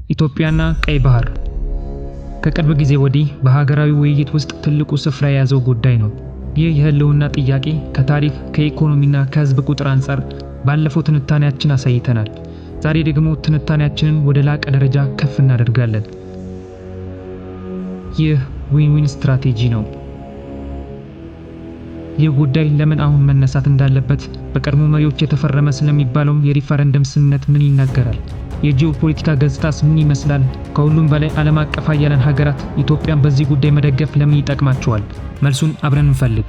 ኢትዮጵያና ቀይ ባህር ከቅርብ ጊዜ ወዲህ በሀገራዊ ውይይት ውስጥ ትልቁ ስፍራ የያዘው ጉዳይ ነው። ይህ የህልውና ጥያቄ ከታሪክ፣ ከኢኮኖሚና ከህዝብ ቁጥር አንጻር ባለፈው ትንታኔያችን አሳይተናል። ዛሬ ደግሞ ትንታኔያችንን ወደ ላቀ ደረጃ ከፍ እናደርጋለን። ይህ ዊን-ዊን ስትራቴጂ ነው። ይህ ጉዳይ ለምን አሁን መነሳት እንዳለበት በቀድሞ መሪዎች የተፈረመ ስለሚባለው የሪፈረንደም ስምምነት ምን ይናገራል? የጂኦፖለቲካ ገጽታስ ምን ይመስላል? ከሁሉም በላይ ዓለም አቀፍ ኃያላን ሀገራት ኢትዮጵያን በዚህ ጉዳይ መደገፍ ለምን ይጠቅማቸዋል? መልሱን አብረን እንፈልግ።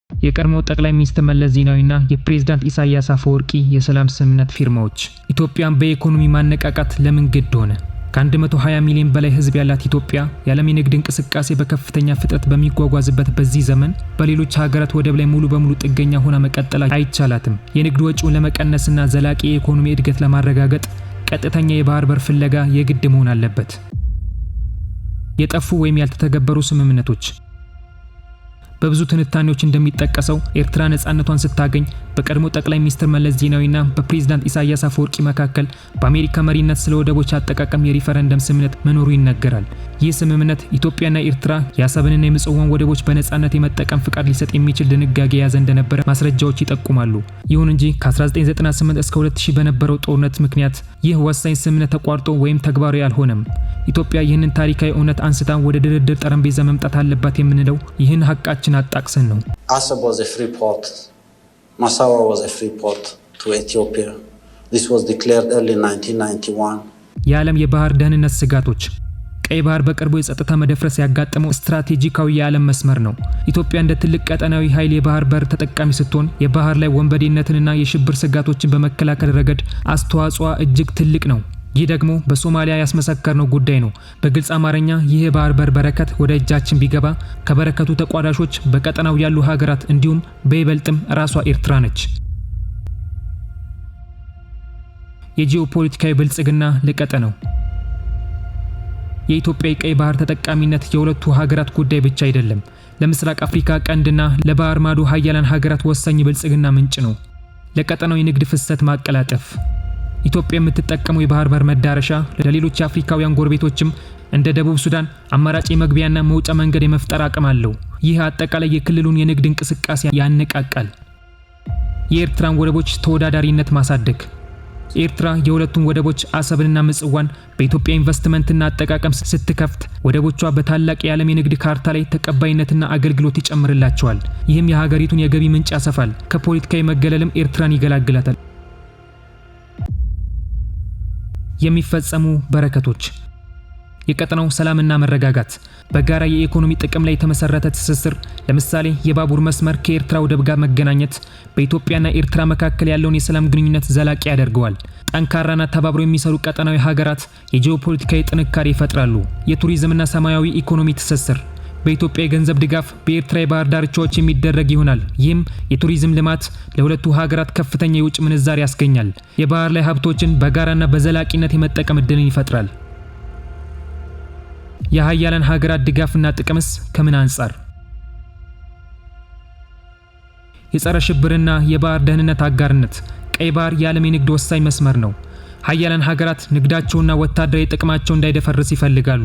የቀድሞው ጠቅላይ ሚኒስትር መለስ ዜናዊና የፕሬዝዳንት ኢሳያስ አፈወርቂ የሰላም ስምምነት ፊርማዎች ኢትዮጵያን በኢኮኖሚ ማነቃቃት ለምን ግድ ሆነ? ከ120 ሚሊዮን በላይ ህዝብ ያላት ኢትዮጵያ የዓለም የንግድ እንቅስቃሴ በከፍተኛ ፍጥነት በሚጓጓዝበት በዚህ ዘመን በሌሎች ሀገራት ወደብ ላይ ሙሉ በሙሉ ጥገኛ ሆና መቀጠል አይቻላትም። የንግድ ወጪውን ለመቀነስና ዘላቂ የኢኮኖሚ እድገት ለማረጋገጥ ቀጥተኛ የባህር በር ፍለጋ የግድ መሆን አለበት። የጠፉ ወይም ያልተተገበሩ ስምምነቶች በብዙ ትንታኔዎች እንደሚጠቀሰው ኤርትራ ነፃነቷን ስታገኝ በቀድሞ ጠቅላይ ሚኒስትር መለስ ዜናዊና በፕሬዝዳንት ኢሳያስ አፈወርቂ መካከል በአሜሪካ መሪነት ስለ ወደቦች አጠቃቀም የሪፈረንደም ስምምነት መኖሩ ይነገራል። ይህ ስምምነት ኢትዮጵያና ኤርትራ የአሰብንና የምጽዋን ወደቦች በነፃነት የመጠቀም ፍቃድ ሊሰጥ የሚችል ድንጋጌ የያዘ እንደነበረ ማስረጃዎች ይጠቁማሉ። ይሁን እንጂ ከ1998 እስከ 2000 በነበረው ጦርነት ምክንያት ይህ ወሳኝ ስምምነት ተቋርጦ ወይም ተግባራዊ አልሆነም። ኢትዮጵያ ይህንን ታሪካዊ እውነት አንስታ ወደ ድርድር ጠረጴዛ መምጣት አለባት የምንለው ይህን ሀቃችን አጣቅሰን ነው። Assab was a free port. Massawa was a free port to Ethiopia. This was declared early 1991. የዓለም የባህር ደህንነት ስጋቶች ቀይ ባህር በቅርቡ የጸጥታ መደፍረስ ያጋጠመው ስትራቴጂካዊ የዓለም መስመር ነው። ኢትዮጵያ እንደ ትልቅ ቀጠናዊ ኃይል የባህር በር ተጠቃሚ ስትሆን የባህር ላይ ወንበዴነትንና የሽብር ስጋቶችን በመከላከል ረገድ አስተዋጽኦ እጅግ ትልቅ ነው። ይህ ደግሞ በሶማሊያ ያስመሰከርነው ጉዳይ ነው። በግልጽ አማርኛ ይህ የባህር በር በረከት ወደ እጃችን ቢገባ ከበረከቱ ተቋዳሾች በቀጠናው ያሉ ሀገራት እንዲሁም በይበልጥም ራሷ ኤርትራ ነች። የጂኦፖለቲካዊ ብልጽግና ለቀጠናው የኢትዮጵያ የቀይ ባህር ተጠቃሚነት የሁለቱ ሀገራት ጉዳይ ብቻ አይደለም። ለምስራቅ አፍሪካ ቀንድና ለባህር ማዶ ሀያላን ሀገራት ወሳኝ ብልጽግና ምንጭ ነው። ለቀጠናው የንግድ ፍሰት ማቀላጠፍ ኢትዮጵያ የምትጠቀመው የባህር በር መዳረሻ ለሌሎች የአፍሪካውያን ጎረቤቶችም እንደ ደቡብ ሱዳን አማራጭ መግቢያና መውጫ መንገድ የመፍጠር አቅም አለው። ይህ አጠቃላይ የክልሉን የንግድ እንቅስቃሴ ያነቃቃል። የኤርትራን ወደቦች ተወዳዳሪነት ማሳደግ ኤርትራ የሁለቱም ወደቦች አሰብንና ምጽዋን በኢትዮጵያ ኢንቨስትመንትና አጠቃቀም ስትከፍት ወደቦቿ በታላቅ የዓለም የንግድ ካርታ ላይ ተቀባይነትና አገልግሎት ይጨምርላቸዋል። ይህም የሀገሪቱን የገቢ ምንጭ ያሰፋል። ከፖለቲካዊ መገለልም ኤርትራን ይገላግላታል። የሚፈጸሙ በረከቶች የቀጠናው ሰላምና መረጋጋት በጋራ የኢኮኖሚ ጥቅም ላይ የተመሰረተ ትስስር፣ ለምሳሌ የባቡር መስመር ከኤርትራ ወደብ ጋር መገናኘት በኢትዮጵያና ኤርትራ መካከል ያለውን የሰላም ግንኙነት ዘላቂ ያደርገዋል። ጠንካራና ተባብረው የሚሰሩ ቀጠናዊ ሀገራት የጂኦፖለቲካዊ ጥንካሬ ይፈጥራሉ። የቱሪዝምና ሰማያዊ ኢኮኖሚ ትስስር በኢትዮጵያ የገንዘብ ድጋፍ በኤርትራ የባህር ዳርቻዎች የሚደረግ ይሆናል። ይህም የቱሪዝም ልማት ለሁለቱ ሀገራት ከፍተኛ የውጭ ምንዛሪ ያስገኛል። የባህር ላይ ሀብቶችን በጋራና በዘላቂነት የመጠቀም እድልን ይፈጥራል። የሀያላን ሀገራት ድጋፍና ጥቅምስ ከምን አንጻር? የጸረ ሽብርና የባህር ደህንነት አጋርነት ቀይ ባህር የዓለም የንግድ ወሳኝ መስመር ነው። ሀያላን ሀገራት ንግዳቸውና ወታደራዊ ጥቅማቸው እንዳይደፈርስ ይፈልጋሉ።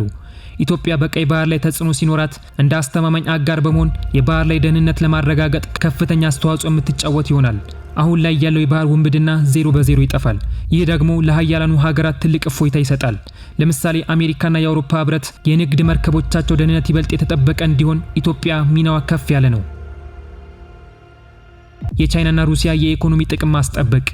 ኢትዮጵያ በቀይ ባህር ላይ ተጽዕኖ ሲኖራት እንደ አስተማማኝ አጋር በመሆን የባህር ላይ ደህንነት ለማረጋገጥ ከፍተኛ አስተዋጽኦ የምትጫወት ይሆናል። አሁን ላይ ያለው የባህር ውንብድና 0 ይጠፋል። ይህ ደግሞ ለሀያላኑ ሀገራት ትልቅ እፎይታ ይሰጣል። ለምሳሌ አሜሪካና የአውሮፓ ህብረት የንግድ መርከቦቻቸው ደህንነት ይበልጥ የተጠበቀ እንዲሆን ኢትዮጵያ ሚናዋ ከፍ ያለ ነው። የቻይናና ሩሲያ የኢኮኖሚ ጥቅም ማስጠበቅ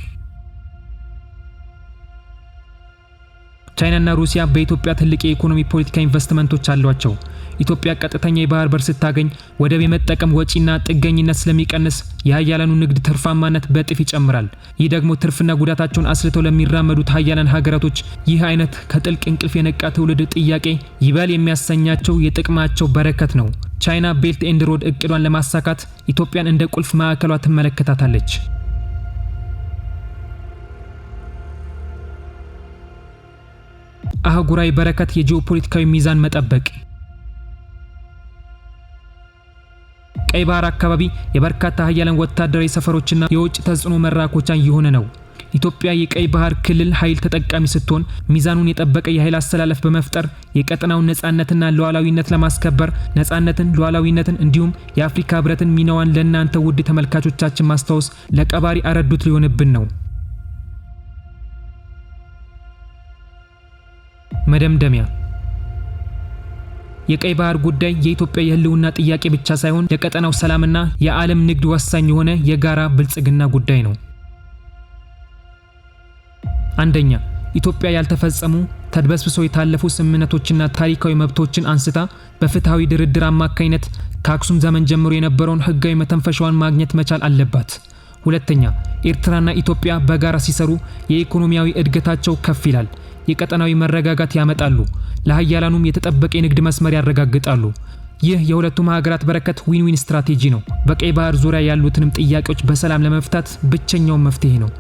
ቻይናና ሩሲያ በኢትዮጵያ ትልቅ የኢኮኖሚ ፖለቲካ ኢንቨስትመንቶች አሏቸው። ኢትዮጵያ ቀጥተኛ የባህር በር ስታገኝ ወደብ የመጠቀም ወጪና ጥገኝነት ስለሚቀንስ የሀያላኑ ንግድ ትርፋማነት በእጥፍ ይጨምራል። ይህ ደግሞ ትርፍና ጉዳታቸውን አስልተው ለሚራመዱት ሀያላን ሀገራቶች ይህ አይነት ከጥልቅ እንቅልፍ የነቃ ትውልድ ጥያቄ ይበል የሚያሰኛቸው የጥቅማቸው በረከት ነው። ቻይና ቤልት ኤንድ ሮድ እቅዷን ለማሳካት ኢትዮጵያን እንደ ቁልፍ ማዕከሏ ትመለከታታለች። አህጉራዊ በረከት የጂኦፖለቲካዊ ሚዛን መጠበቅ። ቀይ ባህር አካባቢ የበርካታ ኃያላን ወታደራዊ ሰፈሮችና የውጭ ተጽዕኖ መራኮቻ የሆነ ነው። ኢትዮጵያ የቀይ ባህር ክልል ኃይል ተጠቃሚ ስትሆን ሚዛኑን የጠበቀ የኃይል አስተላለፍ በመፍጠር የቀጠናውን ነጻነትና ሉዓላዊነት ለማስከበር ነጻነትን፣ ሉዓላዊነትን እንዲሁም የአፍሪካ ህብረትን ሚናዋን ለእናንተ ውድ ተመልካቾቻችን ማስታወስ ለቀባሪ አረዱት ሊሆንብን ነው። መደምደሚያ የቀይ ባህር ጉዳይ የኢትዮጵያ የህልውና ጥያቄ ብቻ ሳይሆን ለቀጠናው ሰላምና የዓለም ንግድ ወሳኝ የሆነ የጋራ ብልጽግና ጉዳይ ነው። አንደኛ፣ ኢትዮጵያ ያልተፈጸሙ ተድበስብሰው የታለፉ ስምምነቶችና ታሪካዊ መብቶችን አንስታ በፍትሃዊ ድርድር አማካይነት ከአክሱም ዘመን ጀምሮ የነበረውን ህጋዊ መተንፈሻዋን ማግኘት መቻል አለባት። ሁለተኛ፣ ኤርትራና ኢትዮጵያ በጋራ ሲሰሩ የኢኮኖሚያዊ እድገታቸው ከፍ ይላል፣ የቀጠናዊ መረጋጋት ያመጣሉ፣ ለሀያላኑም የተጠበቀ የንግድ መስመር ያረጋግጣሉ። ይህ የሁለቱም ሀገራት በረከት ዊን ዊን ስትራቴጂ ነው። በቀይ ባህር ዙሪያ ያሉትንም ጥያቄዎች በሰላም ለመፍታት ብቸኛው መፍትሄ ነው።